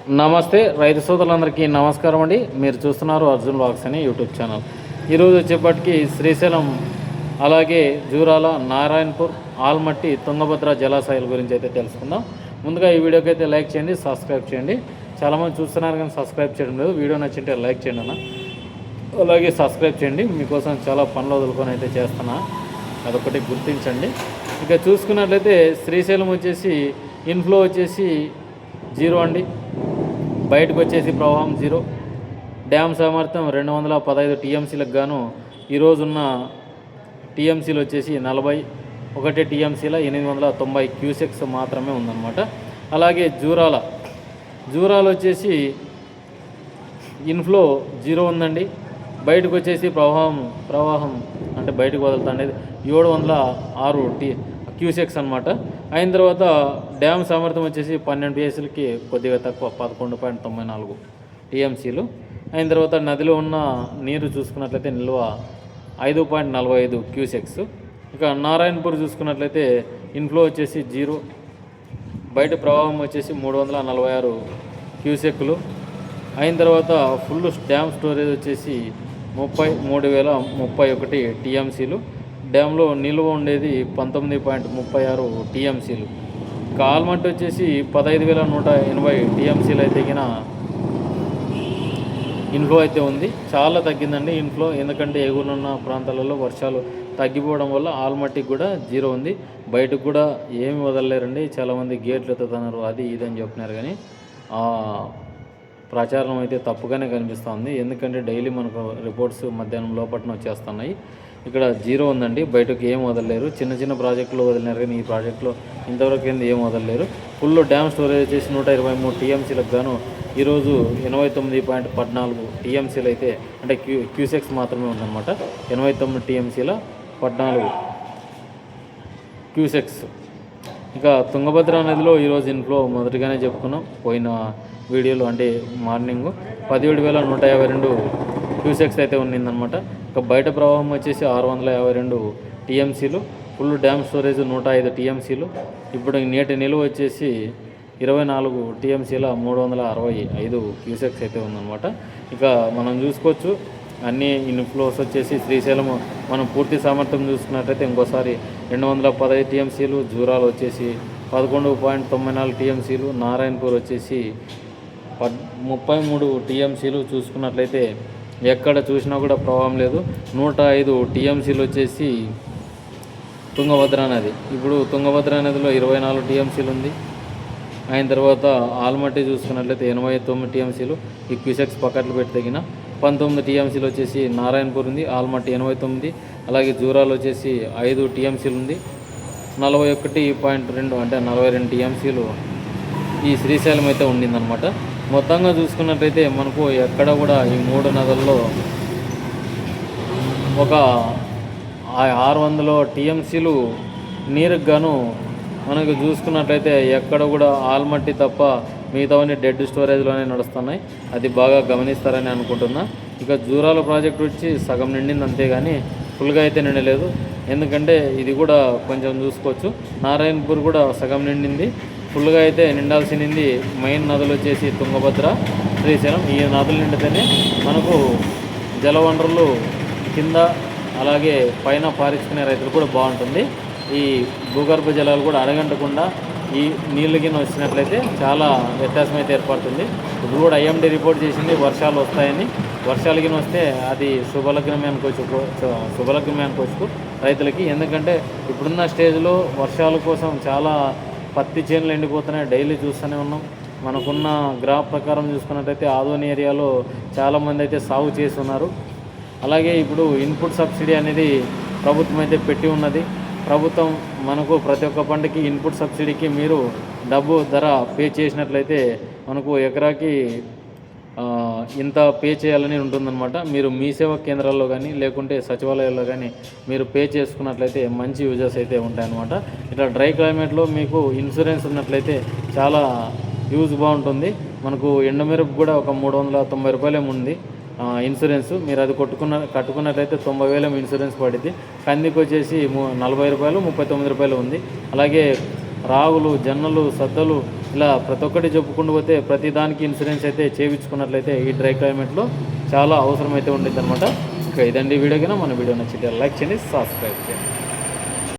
నమస్తే రైతు సోదరులందరికీ నమస్కారం అండి. మీరు చూస్తున్నారు అర్జున్ వ్లాగ్స్ అనే యూట్యూబ్ ఛానల్. ఈరోజు వచ్చేప్పటికి శ్రీశైలం అలాగే జూరాల, నారాయణపూర్, ఆల్మట్టి, తుంగభద్ర జలాశయాల గురించి అయితే తెలుసుకుందాం. ముందుగా ఈ వీడియోకి అయితే లైక్ చేయండి, సబ్స్క్రైబ్ చేయండి. చాలామంది చూస్తున్నారు కానీ సబ్స్క్రైబ్ చేయడం లేదు. వీడియో నచ్చింటే లైక్ చేయండి అన్న, అలాగే సబ్స్క్రైబ్ చేయండి. మీకోసం చాలా పనులు వదులుకొని అయితే చేస్తున్నా, అదొకటి గుర్తించండి. ఇక చూసుకున్నట్లయితే శ్రీశైలం వచ్చేసి ఇన్ఫ్లో వచ్చేసి 0 అండి, బయటకు వచ్చేసి ప్రవాహం 0. డ్యామ్ సామర్థ్యం 215 టీఎంసీలకు గాను ఈరోజున్న టీఎంసీలు వచ్చేసి 41 టీఎంసీల 890 క్యూసెక్స్ మాత్రమే ఉందన్నమాట. అలాగే జూరాల వచ్చేసి ఇన్ఫ్లో 0 ఉందండి, బయటకు వచ్చేసి ప్రవాహం అంటే బయటకు వదులుతుండేది 706 క్యూసెక్స్ అనమాట. అయిన తర్వాత డ్యామ్ సామర్థ్యం వచ్చేసి 12 టీఎంసీలకి కొద్దిగా తక్కువ 11.94 టీఎంసీలు. అయిన తర్వాత నదిలో ఉన్న నీరు చూసుకున్నట్లయితే నిల్వ 5.45 క్యూసెక్స్. ఇక నారాయణపూర్ చూసుకున్నట్లయితే ఇన్ఫ్లో వచ్చేసి 0, బయట ప్రవాహం వచ్చేసి 346 క్యూసెక్లు. అయిన తర్వాత ఫుల్ డ్యామ్ స్టోరేజ్ వచ్చేసి 33,031 టీఎంసీలు. డ్యామ్లో నిల్వ ఉండేది 19.36 టీఎంసీలు. ఇక ఆల్మట్టి వచ్చేసి 15,180 టీఎంసీలు అయితే గిన ఇన్ఫ్లో అయితే ఉంది. చాలా తగ్గిందండి ఇన్ఫ్లో, ఎందుకంటే ఎగురున్న ప్రాంతాలలో వర్షాలు తగ్గిపోవడం వల్ల ఆల్మట్టికి కూడా 0 ఉంది. బయటకు కూడా ఏమి వదలలేరండి. చాలామంది గేట్లు ఎత్తుతున్నారు, అది ఇదని చెప్తున్నారు, కానీ ప్రచారం అయితే తప్పుగానే కనిపిస్తుంది. ఎందుకంటే డైలీ మనకు రిపోర్ట్స్ మధ్యాహ్నం లోపట్న వచ్చేస్తున్నాయి. ఇక్కడ 0 ఉందండి, బయటకు ఏం వదలలేరు. చిన్న చిన్న ప్రాజెక్టులు వదిలినారు, కానీ ఈ ప్రాజెక్టులో ఇంతవరకు ఏం వదలలేరు. ఫుల్ డ్యామ్ స్టోరేజ్ వచ్చేసి 123 టీఎంసీలకు గాను ఈరోజు 89.14 టీఎంసీలు అయితే అంటే క్యూసెక్స్ మాత్రమే ఉందన్నమాట. 89 టీఎంసీల 14 క్యూసెక్స్. ఇక తుంగభద్ర నదిలో ఈరోజు ఇన్ఫ్లో మొదటిగానే చెప్పుకున్నాం పోయిన వీడియోలో, అంటే మార్నింగ్ 17,152 క్యూసెక్స్ అయితే ఉన్నిందనమాట. ఇక బయట ప్రవాహం వచ్చేసి 652 టీఎంసీలు. ఫుల్ డ్యామ్ స్టోరేజ్ 105 టీఎంసీలు. ఇప్పుడు నేటి నిలువ వచ్చేసి 24 టీఎంసీల 365 క్యూసెక్స్ అయితే ఉందన్నమాట. ఇక మనం చూసుకోవచ్చు అన్ని ఇన్ఫ్లోస్ వచ్చేసి శ్రీశైలం మనం పూర్తి సామర్థ్యం చూసుకున్నట్టయితే ఇంకోసారి 215 టీఎంసీలు, జూరాలు వచ్చేసి 11.94 టీఎంసీలు, నారాయణపూర్ వచ్చేసి 33 టీఎంసీలు. చూసుకున్నట్లయితే ఎక్కడ చూసినా కూడా ప్రవాహం లేదు. 105 టీఎంసీలు వచ్చేసి తుంగభద్ర నది. ఇప్పుడు తుంగభద్ర నదిలో 24 టీఎంసీలు ఉంది. అయిన తర్వాత ఆల్మట్టి చూసుకున్నట్లయితే 89 టీఎంసీలు. ఈ క్యూసెక్స్ పక్కట్లు పెట్టి తగిన 19 టీఎంసీలు వచ్చేసి నారాయణపూర్ ఉంది. ఆల్మట్టి 89, అలాగే జూరాలు వచ్చేసి 5 టీఎంసీలు ఉంది. 41.2 అంటే 42 టీఎంసీలు ఈ శ్రీశైలం అయితే ఉండిందనమాట. మొత్తంగా చూసుకున్నట్లయితే మనకు ఎక్కడ కూడా ఈ 3 నదుల్లో ఒక 600 టీఎంసీలు నీరుకు గాను మనకు చూసుకున్నట్లయితే ఎక్కడ కూడా ఆల్మట్టి తప్ప మిగతావన్నీ డెడ్ స్టోరేజ్లోనే నడుస్తున్నాయి. అది బాగా గమనిస్తారని అనుకుంటున్నా. ఇక జూరాల ప్రాజెక్ట్ వచ్చి సగం నిండింది, అంతేగాని ఫుల్గా అయితే నిండలేదు. ఎందుకంటే ఇది కూడా కొంచెం చూసుకోవచ్చు. నారాయణపూర్ కూడా సగం నిండింది, ఫుల్గా అయితే నిండాల్సింది మెయిన్ నదులు వచ్చేసి తుంగభద్ర, శ్రీశైలం. ఈ నదులు నిండితేనే మనకు జలవనరులు కింద అలాగే పైన పారించుకునే రైతులు కూడా బాగుంటుంది. ఈ భూగర్భ జలాలు కూడా అడగంటకుండా ఈ నీళ్ళు కింద వచ్చినట్లయితే చాలా వ్యత్యాసం అయితే ఏర్పడుతుంది. ఇప్పుడు కూడా ఐఎండీ రిపోర్ట్ చేసింది వర్షాలు వస్తాయని. వర్షాలు కింద వస్తే అది శుభలగ్నమే అనుకోవచ్చు రైతులకి. ఎందుకంటే ఇప్పుడున్న స్టేజ్లో వర్షాల కోసం చాలా పత్తి చేనులు ఎండిపోతున్నాయి, డైలీ చూస్తూనే ఉన్నాం. మనకున్న గ్రాఫ్ ప్రకారం చూసుకున్నట్టయితే ఆదోని ఏరియాలో చాలామంది అయితే సాగు చేస్తున్నారు. అలాగే ఇప్పుడు ఇన్పుట్ సబ్సిడీ అనేది ప్రభుత్వం అయితే పెట్టి ఉన్నది. ప్రభుత్వం మనకు ప్రతి ఒక్క పంటకి ఇన్పుట్ సబ్సిడీకి మీరు డబ్బు ధర పే చేసినట్లయితే మనకు ఎకరాకి ఇంత పే చేయాలని ఉంటుందన్నమాట. మీరు మీ సేవా కేంద్రాల్లో కానీ లేకుంటే సచివాలయాల్లో కానీ మీరు పే చేసుకున్నట్లయితే మంచి యూజెస్ అయితే ఉంటాయన్నమాట. ఇట్లా డ్రై క్లైమేట్లో మీకు ఇన్సూరెన్స్ ఉన్నట్లయితే చాలా యూజ్ బాగుంటుంది. మనకు ఎండమిరపు కూడా ఒక 390 రూపాయలు ఉంది ఇన్సూరెన్స్. మీరు అది కట్టుకున్నట్లయితే 90,000 ఇన్సూరెన్స్ పడుద్ది. కందికి వచ్చేసి 40 రూపాయలు, 39 రూపాయలు ఉంది. అలాగే రాగులు, జొన్నలు, సద్దలు ఇలా ప్రతి ఒక్కటి చెప్పుకుంటూ పోతే ప్రతి దానికి ఇన్సూరెన్స్ అయితే చేయించుకున్నట్లయితే ఈ డ్రై క్లైమేట్లో చాలా అవసరం అయితే ఉండిద్ది అనమాట. ఇక ఇదండి వీడియో. కన్నా మన వీడియో నచ్చితే లైక్ చేయండి, సబ్స్క్రైబ్ చేయండి.